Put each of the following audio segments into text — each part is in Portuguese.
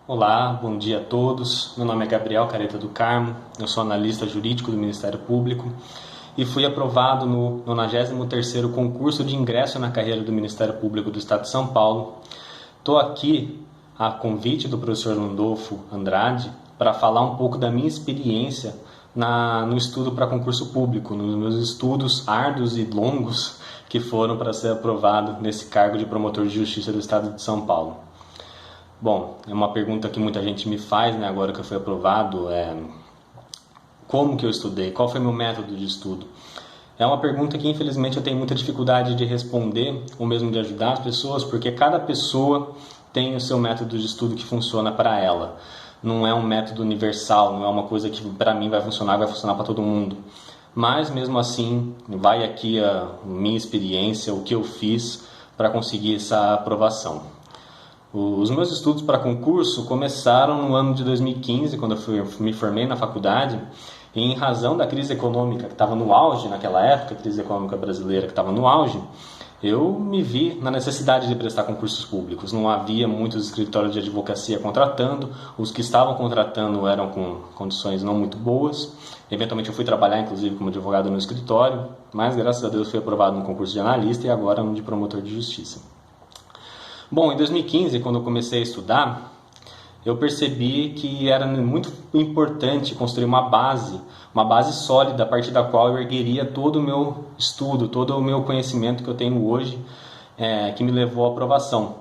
Olá, bom dia a todos. Meu nome é Gabriel Careta do Carmo, eu sou analista jurídico do Ministério Público e fui aprovado no 93º concurso de ingresso na carreira do Ministério Público do Estado de São Paulo. Estou aqui a convite do professor Landolfo Andrade para falar um pouco da minha experiência no estudo para concurso público, nos meus estudos árduos e longos que foram para ser aprovado nesse cargo de promotor de justiça do Estado de São Paulo. Bom, é uma pergunta que muita gente me faz, né, agora que eu fui aprovado, como que eu estudei, qual foi meu método de estudo? É uma pergunta que infelizmente eu tenho muita dificuldade de responder, ou mesmo de ajudar as pessoas, porque cada pessoa tem o seu método de estudo que funciona para ela. Não é um método universal, não é uma coisa que para mim vai funcionar para todo mundo. Mas mesmo assim, vai aqui a minha experiência, o que eu fiz para conseguir essa aprovação. Os meus estudos para concurso começaram no ano de 2015, quando eu me formei na faculdade, e em razão da crise econômica que estava no auge naquela época, a crise econômica brasileira que estava no auge, eu me vi na necessidade de prestar concursos públicos. Não havia muitos escritórios de advocacia contratando, os que estavam contratando eram com condições não muito boas. Eventualmente eu fui trabalhar, inclusive, como advogado no escritório, mas graças a Deus fui aprovado no concurso de analista e agora no de promotor de justiça. Bom, em 2015, quando eu comecei a estudar, eu percebi que era muito importante construir uma base sólida a partir da qual eu ergueria todo o meu estudo, todo o meu conhecimento que eu tenho hoje, que me levou à aprovação.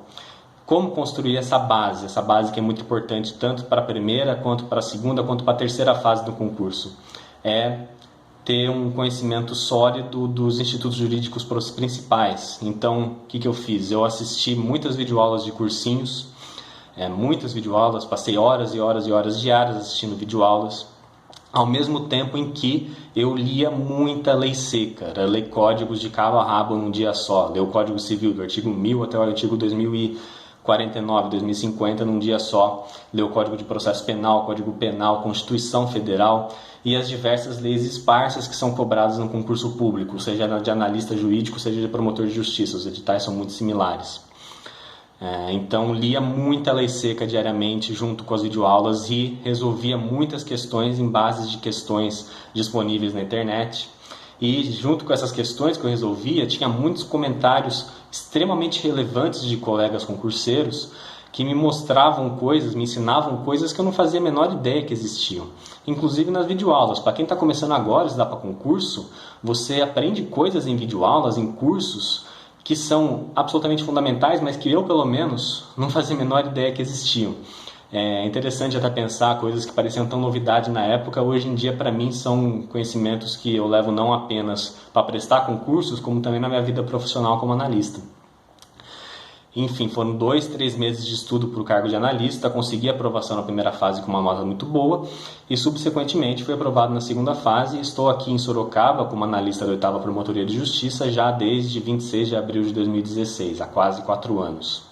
Como construir essa base que é muito importante tanto para a primeira, quanto para a segunda, quanto para a terceira fase do concurso? É ter um conhecimento sólido dos institutos jurídicos principais. Então, o que eu fiz? Eu assisti muitas videoaulas de cursinhos, muitas videoaulas, passei horas e horas e horas diárias assistindo videoaulas, ao mesmo tempo em que eu lia muita lei seca, ler códigos de cabo a rabo num dia só, ler o Código Civil do artigo 1000 até o artigo 2049, 2050 num dia só, ler o Código de Processo Penal, Código Penal, Constituição Federal e as diversas leis esparsas que são cobradas no concurso público, seja de analista jurídico, seja de promotor de justiça. Os editais são muito similares. Então, lia muita lei seca diariamente junto com as videoaulas e resolvia muitas questões em bases de questões disponíveis na internet. E junto com essas questões que eu resolvia, tinha muitos comentários extremamente relevantes de colegas concurseiros que me mostravam coisas, me ensinavam coisas que eu não fazia a menor ideia que existiam. Inclusive nas videoaulas. Para quem está começando agora a estudar para concurso, você aprende coisas em videoaulas, em cursos, que são absolutamente fundamentais, mas que eu, pelo menos, não fazia a menor ideia que existiam. É interessante até pensar coisas que pareciam tão novidade na época, hoje em dia para mim são conhecimentos que eu levo não apenas para prestar concursos, como também na minha vida profissional como analista. Enfim, foram 2, 3 meses de estudo para o cargo de analista, consegui aprovação na primeira fase com uma nota muito boa e subsequentemente fui aprovado na segunda fase e estou aqui em Sorocaba como analista da 8ª Promotoria de Justiça já desde 26 de abril de 2016, há quase 4 anos.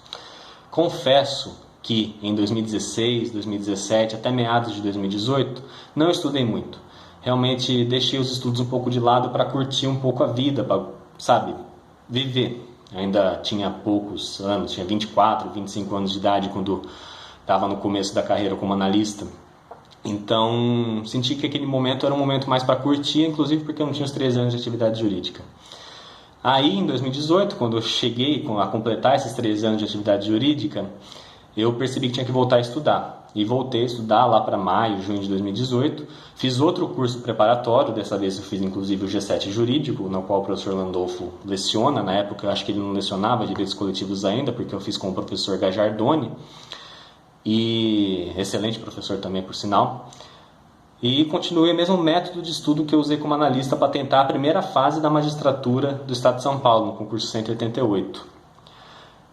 Confesso que em 2016, 2017, até meados de 2018, não estudei muito. Realmente deixei os estudos um pouco de lado para curtir um pouco a vida, para, viver. Ainda tinha poucos anos, tinha 24, 25 anos de idade quando estava no começo da carreira como analista. Então, senti que aquele momento era um momento mais para curtir, inclusive porque eu não tinha os 3 anos de atividade jurídica. Aí, em 2018, quando eu cheguei a completar esses 3 anos de atividade jurídica, eu percebi que tinha que voltar a estudar. E voltei a estudar lá para maio, junho de 2018. Fiz outro curso preparatório, dessa vez eu fiz inclusive o G7 Jurídico, no qual o professor Landolfo leciona. Na época eu acho que ele não lecionava direitos coletivos ainda, porque eu fiz com o professor Gajardoni, e excelente professor também, por sinal. E continuei o mesmo método de estudo que eu usei como analista para tentar a primeira fase da magistratura do Estado de São Paulo, no concurso 188.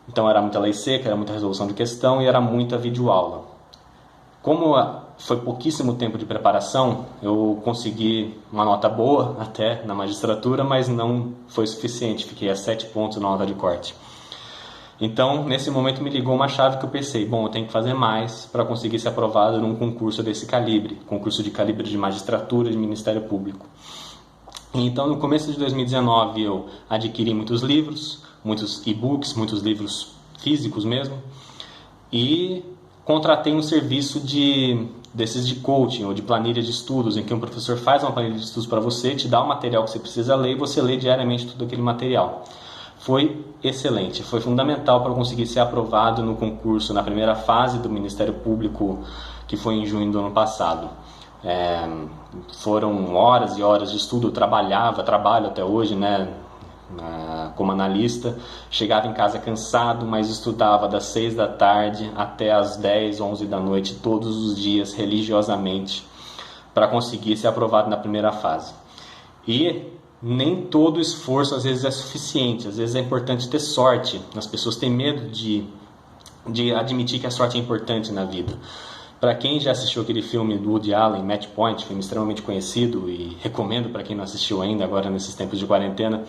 Então era muita lei seca, era muita resolução de questão e era muita videoaula. Como foi pouquíssimo tempo de preparação, eu consegui uma nota boa até na magistratura, mas não foi suficiente, fiquei a 7 pontos na nota de corte. Então, nesse momento me ligou uma chave que eu pensei, bom, eu tenho que fazer mais para conseguir ser aprovado num concurso desse calibre, concurso de calibre de magistratura de Ministério Público. Então, no começo de 2019, eu adquiri muitos livros, muitos e-books, muitos livros físicos mesmo, e contratei um serviço desses de coaching ou de planilha de estudos, em que um professor faz uma planilha de estudos para você, te dá o material que você precisa ler e você lê diariamente todo aquele material. Foi excelente, foi fundamental para eu conseguir ser aprovado no concurso, na primeira fase do Ministério Público, que foi em junho do ano passado. Foram horas e horas de estudo, eu trabalho até hoje, né, como analista. Chegava em casa cansado, mas estudava das 6 da tarde até as 10, 11 da noite, todos os dias, religiosamente, para conseguir ser aprovado na primeira fase. E nem todo esforço às vezes é suficiente, às vezes é importante ter sorte. As pessoas têm medo de admitir que a sorte é importante na vida. Para quem já assistiu aquele filme do Woody Allen, Match Point, filme extremamente conhecido e recomendo para quem não assistiu ainda, agora nesses tempos de quarentena,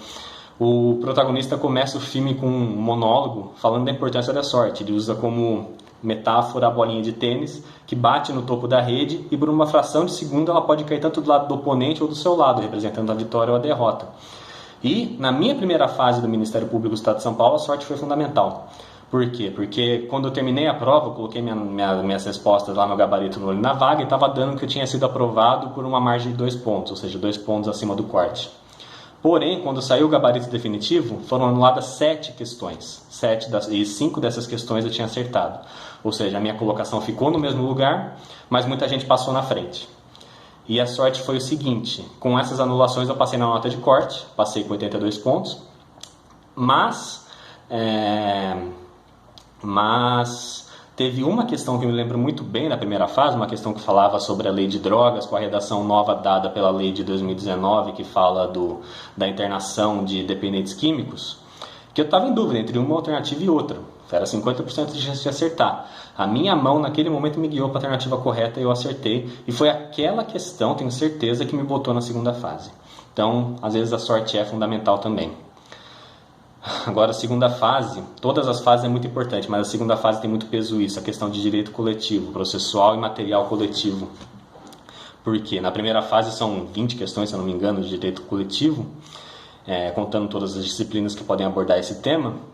o protagonista começa o filme com um monólogo falando da importância da sorte. Ele usa como metáfora a bolinha de tênis que bate no topo da rede e por uma fração de segundo ela pode cair tanto do lado do oponente ou do seu lado, representando a vitória ou a derrota. E na minha primeira fase do Ministério Público do Estado de São Paulo, a sorte foi fundamental. Por quê? Porque quando eu terminei a prova, eu coloquei minhas respostas lá no gabarito no olho na vaga e estava dando que eu tinha sido aprovado por uma margem de 2 pontos, ou seja, 2 pontos acima do corte. Porém, quando saiu o gabarito definitivo, foram anuladas 7 questões. 5 dessas questões eu tinha acertado. Ou seja, a minha colocação ficou no mesmo lugar, mas muita gente passou na frente. E a sorte foi o seguinte: com essas anulações eu passei na nota de corte, passei com 82 pontos, mas teve uma questão que eu me lembro muito bem da primeira fase, uma questão que falava sobre a lei de drogas, com a redação nova dada pela lei de 2019, que fala da internação de dependentes químicos, que eu estava em dúvida entre uma alternativa e outra. Era 50% de chance de acertar. A minha mão naquele momento me guiou para a alternativa correta e eu acertei. E foi aquela questão, tenho certeza, que me botou na segunda fase. Então, às vezes a sorte é fundamental também. Agora, a segunda fase, todas as fases é muito importante, mas a segunda fase tem muito peso isso, a questão de direito coletivo, processual e material coletivo. Porque na primeira fase são 20 questões, se eu não me engano, de direito coletivo, contando todas as disciplinas que podem abordar esse tema.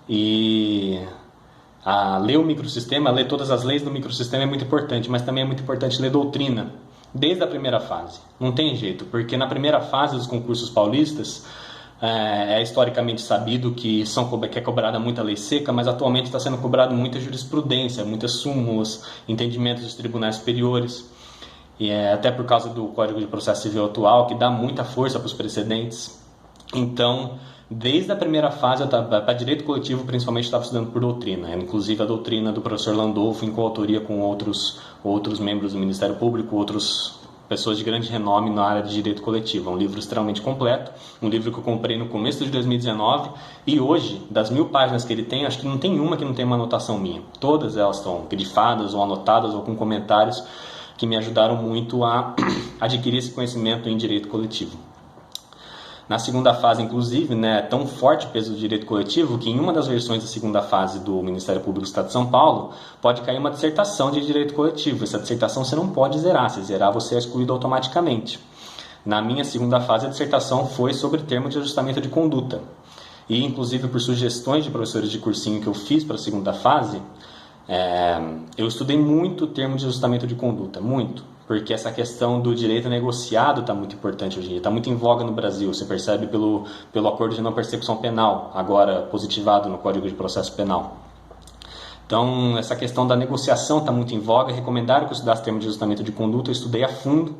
E ler o microsistema, ler todas as leis do microsistema é muito importante, mas também é muito importante ler doutrina, desde a primeira fase. Não tem jeito, porque na primeira fase dos concursos paulistas, é historicamente sabido que é cobrada muita lei seca, mas atualmente está sendo cobrado muita jurisprudência, muitas súmulas, entendimentos dos tribunais superiores, e até por causa do Código de Processo Civil atual, que dá muita força para os precedentes. Então, desde a primeira fase, para direito coletivo, principalmente, estava estudando por doutrina, inclusive a doutrina do professor Landolfo, em coautoria com outros membros do Ministério Público, pessoas de grande renome na área de direito coletivo. É um livro extremamente completo, um livro que eu comprei no começo de 2019 e hoje, das 1000 páginas que ele tem, acho que não tem uma que não tem uma anotação minha. Todas elas estão grifadas ou anotadas ou com comentários que me ajudaram muito a adquirir esse conhecimento em direito coletivo. Na segunda fase, inclusive, é tão forte o peso do direito coletivo que em uma das versões da segunda fase do Ministério Público do Estado de São Paulo pode cair uma dissertação de direito coletivo. Essa dissertação você não pode zerar, se zerar você é excluído automaticamente. Na minha segunda fase, a dissertação foi sobre termo de ajustamento de conduta. E, inclusive, por sugestões de professores de cursinho que eu fiz para a segunda fase, eu estudei muito o termo de ajustamento de conduta, muito. Porque essa questão do direito negociado está muito importante hoje em dia, está muito em voga no Brasil. Você percebe pelo acordo de não persecução penal, agora positivado no Código de Processo Penal. Então, essa questão da negociação está muito em voga. Recomendaram que eu estudasse termo de ajustamento de conduta, eu estudei a fundo.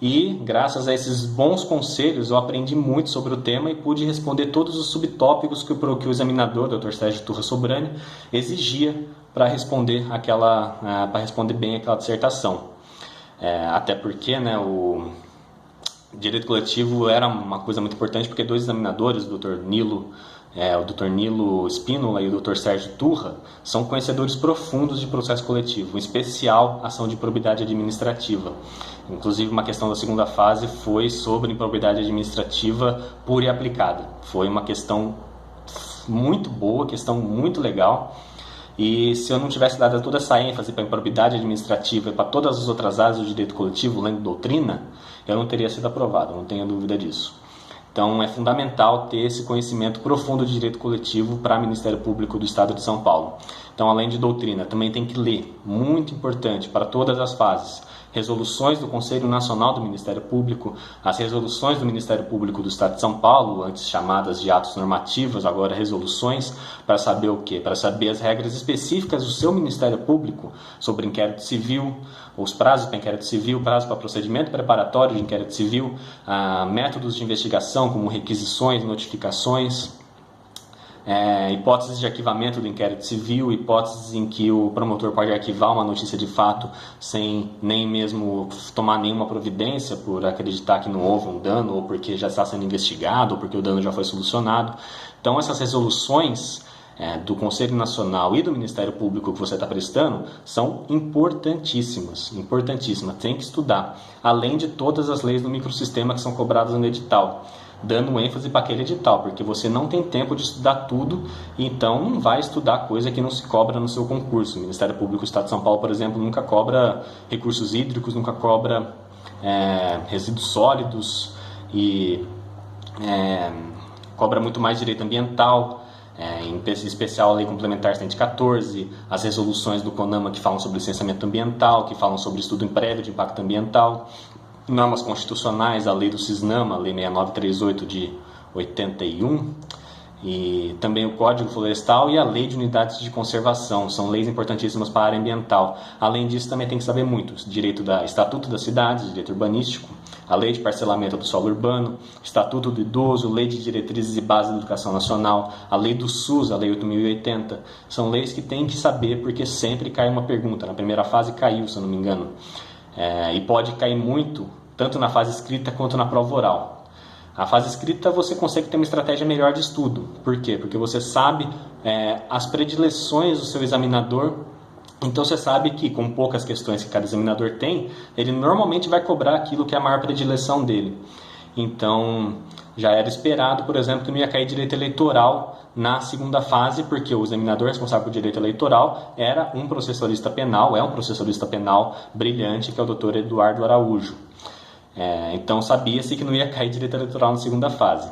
E, graças a esses bons conselhos, eu aprendi muito sobre o tema e pude responder todos os subtópicos que o examinador, o Dr. Sérgio Turra Sobrani, exigia para responder bem aquela dissertação. Até porque o direito coletivo era uma coisa muito importante, porque 2 examinadores, o Dr. Nilo Spínola e o Dr. Sérgio Turra, são conhecedores profundos de processo coletivo, em especial ação de improbidade administrativa. Inclusive, uma questão da segunda fase foi sobre improbidade administrativa pura e aplicada. Foi uma questão muito boa, questão muito legal. E se eu não tivesse dado toda essa ênfase para a improbidade administrativa e para todas as outras áreas do direito coletivo, lendo doutrina, eu não teria sido aprovado, não tenho dúvida disso. Então é fundamental ter esse conhecimento profundo de direito coletivo para o Ministério Público do Estado de São Paulo. Então, além de doutrina, também tem que ler, muito importante, para todas as fases. Resoluções do Conselho Nacional do Ministério Público, as resoluções do Ministério Público do Estado de São Paulo, antes chamadas de atos normativos, agora resoluções, para saber o quê? Para saber as regras específicas do seu Ministério Público sobre inquérito civil, os prazos para inquérito civil, prazo para procedimento preparatório de inquérito civil, métodos de investigação como requisições, notificações, hipóteses de arquivamento do inquérito civil, hipóteses em que o promotor pode arquivar uma notícia de fato sem nem mesmo tomar nenhuma providência por acreditar que não houve um dano, ou porque já está sendo investigado, ou porque o dano já foi solucionado. Então, essas resoluções do Conselho Nacional e do Ministério Público que você está prestando são importantíssimas, tem que estudar, além de todas as leis do microsistema que são cobradas no edital, dando ênfase para aquele edital, porque você não tem tempo de estudar tudo, então não vai estudar coisa que não se cobra no seu concurso. O Ministério Público do Estado de São Paulo, por exemplo, nunca cobra recursos hídricos, nunca cobra resíduos sólidos e cobra muito mais direito ambiental, em especial a Lei Complementar 114, as resoluções do CONAMA que falam sobre licenciamento ambiental, que falam sobre estudo prévio de impacto ambiental, normas constitucionais, a lei do CISNAMA, a lei 6938 de 81, e também o Código Florestal e a Lei de Unidades de Conservação, são leis importantíssimas para a área ambiental. Além disso, também tem que saber muito, direito da Estatuto das Cidades, direito urbanístico, a Lei de Parcelamento do Solo Urbano, Estatuto do Idoso, Lei de Diretrizes e Bases da Educação Nacional, a Lei do SUS, a Lei 8.080, são leis que tem que saber porque sempre cai uma pergunta, na primeira fase caiu, se eu não me engano, e pode cair muito, tanto na fase escrita quanto na prova oral. A fase escrita você consegue ter uma estratégia melhor de estudo. Por quê? Porque você sabe as predileções do seu examinador. Então você sabe que com poucas questões que cada examinador tem, ele normalmente vai cobrar aquilo que é a maior predileção dele. Então já era esperado, por exemplo, que não ia cair direito eleitoral na segunda fase, porque o examinador responsável por direito eleitoral era um processualista penal, é um processualista penal brilhante, que é o Dr. Eduardo Araújo. Então sabia-se que não ia cair direito eleitoral na segunda fase.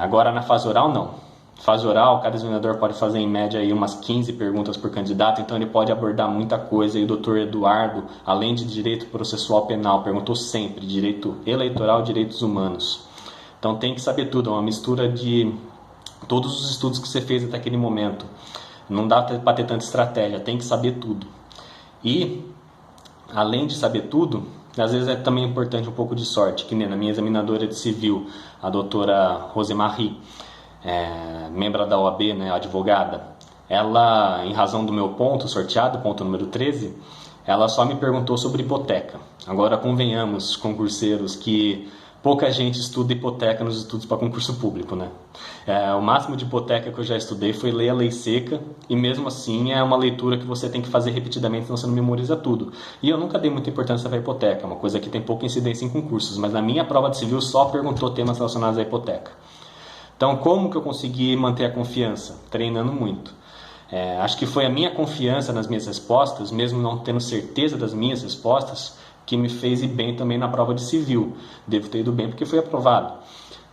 Agora na fase oral não. Fase oral, cada examinador pode fazer em média aí umas 15 perguntas por candidato, então ele pode abordar muita coisa. E o Dr. Eduardo, além de direito processual penal, perguntou sempre direito eleitoral e direitos humanos. Então tem que saber tudo, é uma mistura de todos os estudos que você fez até aquele momento. Não dá para ter tanta estratégia, tem que saber tudo. E, além de saber tudo, às vezes é também importante um pouco de sorte, que nem na minha examinadora de civil, a doutora Rosemarie, membro da OAB, né, advogada, ela, em razão do meu ponto sorteado, ponto número 13, ela só me perguntou sobre hipoteca. Agora, convenhamos, concurseiros, que pouca gente estuda hipoteca nos estudos para concurso público, né? O máximo de hipoteca que eu já estudei foi ler a lei seca, e mesmo assim é uma leitura que você tem que fazer repetidamente, senão você não memoriza tudo. E eu nunca dei muita importância para a hipoteca, é uma coisa que tem pouca incidência em concursos, mas na minha prova de civil só perguntou temas relacionados à hipoteca. Então, como que eu consegui manter a confiança? Treinando muito. Acho que foi a minha confiança nas minhas respostas, mesmo não tendo certeza das minhas respostas, que me fez ir bem também na prova de civil. Devo ter ido bem porque fui aprovado.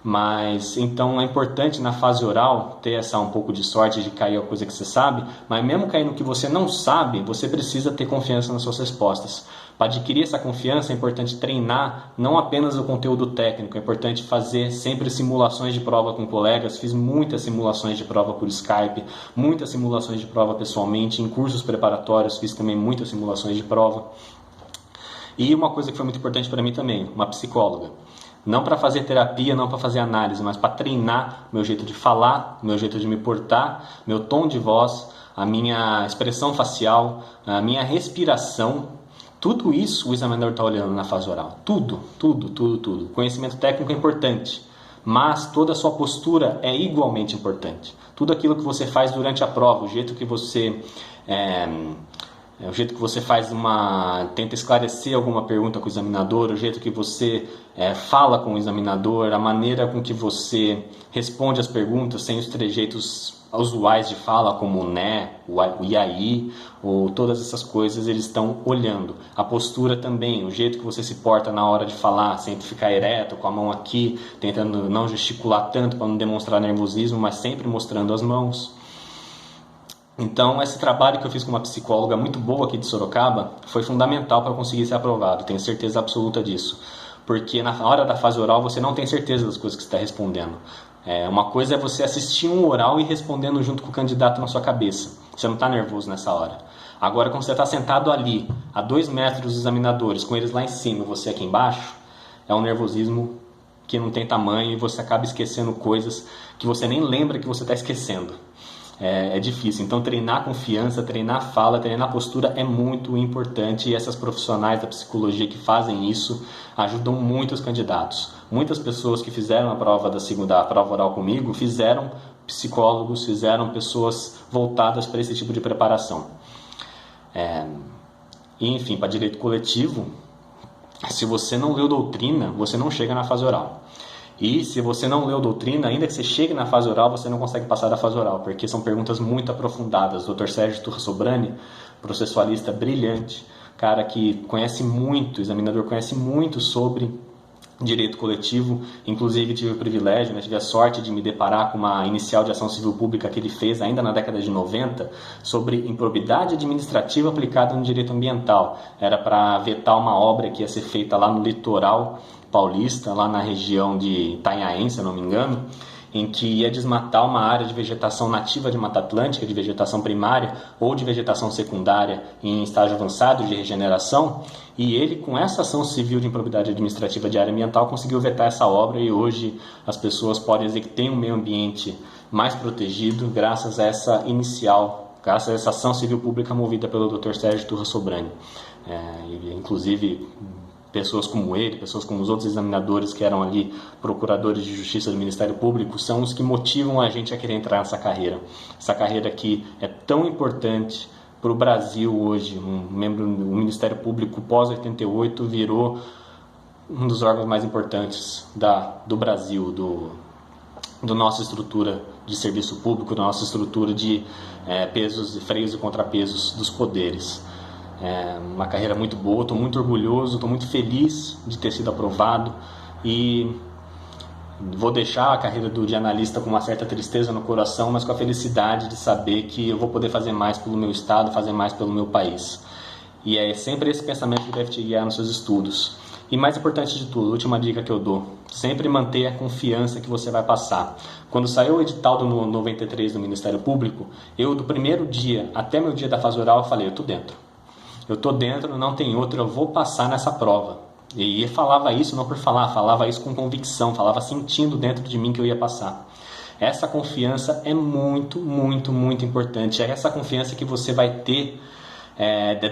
Mas, então, é importante na fase oral ter um pouco de sorte de cair a coisa que você sabe, mas mesmo cair no que você não sabe, você precisa ter confiança nas suas respostas. Para adquirir essa confiança é importante treinar não apenas o conteúdo técnico, é importante fazer sempre simulações de prova com colegas. Fiz muitas simulações de prova por Skype, muitas simulações de prova pessoalmente, em cursos preparatórios fiz também muitas simulações de prova. E uma coisa que foi muito importante para mim também, uma psicóloga. Não para fazer terapia, não para fazer análise, mas para treinar meu jeito de falar, meu jeito de me portar, meu tom de voz, a minha expressão facial, a minha respiração. Tudo isso o examinador está olhando na fase oral. Tudo. Conhecimento técnico é importante, mas toda a sua postura é igualmente importante. Tudo aquilo que você faz durante a prova, o jeito que você tenta esclarecer alguma pergunta com o examinador, o jeito que você fala com o examinador, a maneira com que você responde as perguntas sem os trejeitos usuais de fala, como o né, o e aí, ou todas essas coisas eles estão olhando. A postura também, o jeito que você se porta na hora de falar, sempre ficar ereto, com a mão aqui, tentando não gesticular tanto para não demonstrar nervosismo, mas sempre mostrando as mãos. Então, esse trabalho que eu fiz com uma psicóloga muito boa aqui de Sorocaba foi fundamental para eu conseguir ser aprovado, tenho certeza absoluta disso. Porque na hora da fase oral você não tem certeza das coisas que você está respondendo. Uma coisa é você assistir um oral e respondendo junto com o candidato na sua cabeça. Você não está nervoso nessa hora. Agora, quando você está sentado ali, a 2 metros dos examinadores, com eles lá em cima e você aqui embaixo, é um nervosismo que não tem tamanho e você acaba esquecendo coisas que você nem lembra que você está esquecendo. É difícil. Então, treinar confiança, treinar fala, treinar postura é muito importante e essas profissionais da psicologia que fazem isso ajudam muito os candidatos. Muitas pessoas que fizeram a prova a prova oral comigo, fizeram psicólogos, fizeram pessoas voltadas para esse tipo de preparação. E, enfim, para direito coletivo, se você não leu doutrina, você não chega na fase oral. E se você não leu doutrina, ainda que você chegue na fase oral, você não consegue passar da fase oral, porque são perguntas muito aprofundadas. O Dr. Sérgio Turra Sobrani, processualista brilhante, cara que conhece muito, examinador conhece muito sobre direito coletivo. Inclusive tive o privilégio, tive a sorte de me deparar com uma inicial de ação civil pública que ele fez ainda na década de 90 sobre improbidade administrativa aplicada no direito ambiental. Era para vetar uma obra que ia ser feita lá no litoral paulista, lá na região de Itanhaém, se eu não me engano, em que ia desmatar uma área de vegetação nativa de Mata Atlântica, de vegetação primária ou de vegetação secundária em estágio avançado de regeneração, e ele, com essa ação civil de improbidade administrativa de área ambiental, conseguiu vetar essa obra e hoje as pessoas podem dizer que tem um meio ambiente mais protegido graças a essa graças a essa ação civil pública movida pelo Dr. Sérgio Turra Sobrani. Inclusive, pessoas como ele, pessoas como os outros examinadores que eram ali procuradores de justiça do Ministério Público, são os que motivam a gente a querer entrar nessa carreira. Essa carreira que é tão importante para o Brasil hoje. O Ministério Público pós-88 virou um dos órgãos mais importantes do Brasil, da nossa estrutura de serviço público, da nossa estrutura de pesos, freios e contrapesos dos poderes. Uma carreira muito boa, estou muito orgulhoso, estou muito feliz de ter sido aprovado e vou deixar a carreira de analista com uma certa tristeza no coração, mas com a felicidade de saber que eu vou poder fazer mais pelo meu estado, fazer mais pelo meu país. E é sempre esse pensamento que deve te guiar nos seus estudos. E mais importante de tudo, a última dica que eu dou, sempre manter a confiança que você vai passar. Quando saiu o edital do 93 do Ministério Público, eu do primeiro dia até meu dia da fase oral, eu falei, eu estou dentro. Eu estou dentro, não tem outra, eu vou passar nessa prova. E falava isso não por falar, falava isso com convicção, falava sentindo dentro de mim que eu ia passar. Essa confiança é muito, muito, muito importante. É essa confiança que você vai ter,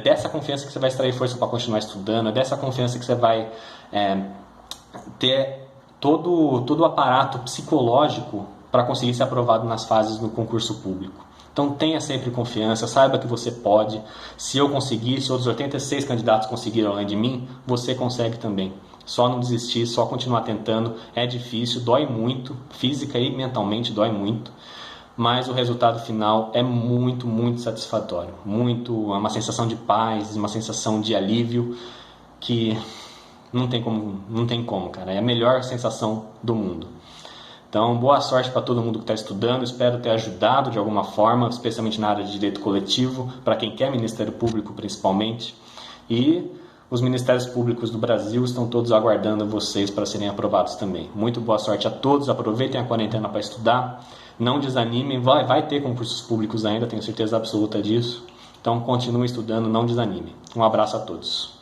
dessa confiança que você vai extrair força para continuar estudando, é dessa confiança que você vai ter todo o aparato psicológico para conseguir ser aprovado nas fases do concurso público. Então tenha sempre confiança, saiba que você pode. Se eu conseguir, se outros 86 candidatos conseguiram além de mim, você consegue também. Só não desistir, só continuar tentando. É difícil, dói muito, física e mentalmente dói muito, mas o resultado final é muito, muito satisfatório. É uma sensação de paz, uma sensação de alívio que não tem como, cara. É a melhor sensação do mundo. Então, boa sorte para todo mundo que está estudando, espero ter ajudado de alguma forma, especialmente na área de direito coletivo, para quem quer Ministério Público principalmente. E os Ministérios Públicos do Brasil estão todos aguardando vocês para serem aprovados também. Muito boa sorte a todos, aproveitem a quarentena para estudar, não desanimem, vai ter concursos públicos ainda, tenho certeza absoluta disso. Então, continuem estudando, não desanimem. Um abraço a todos.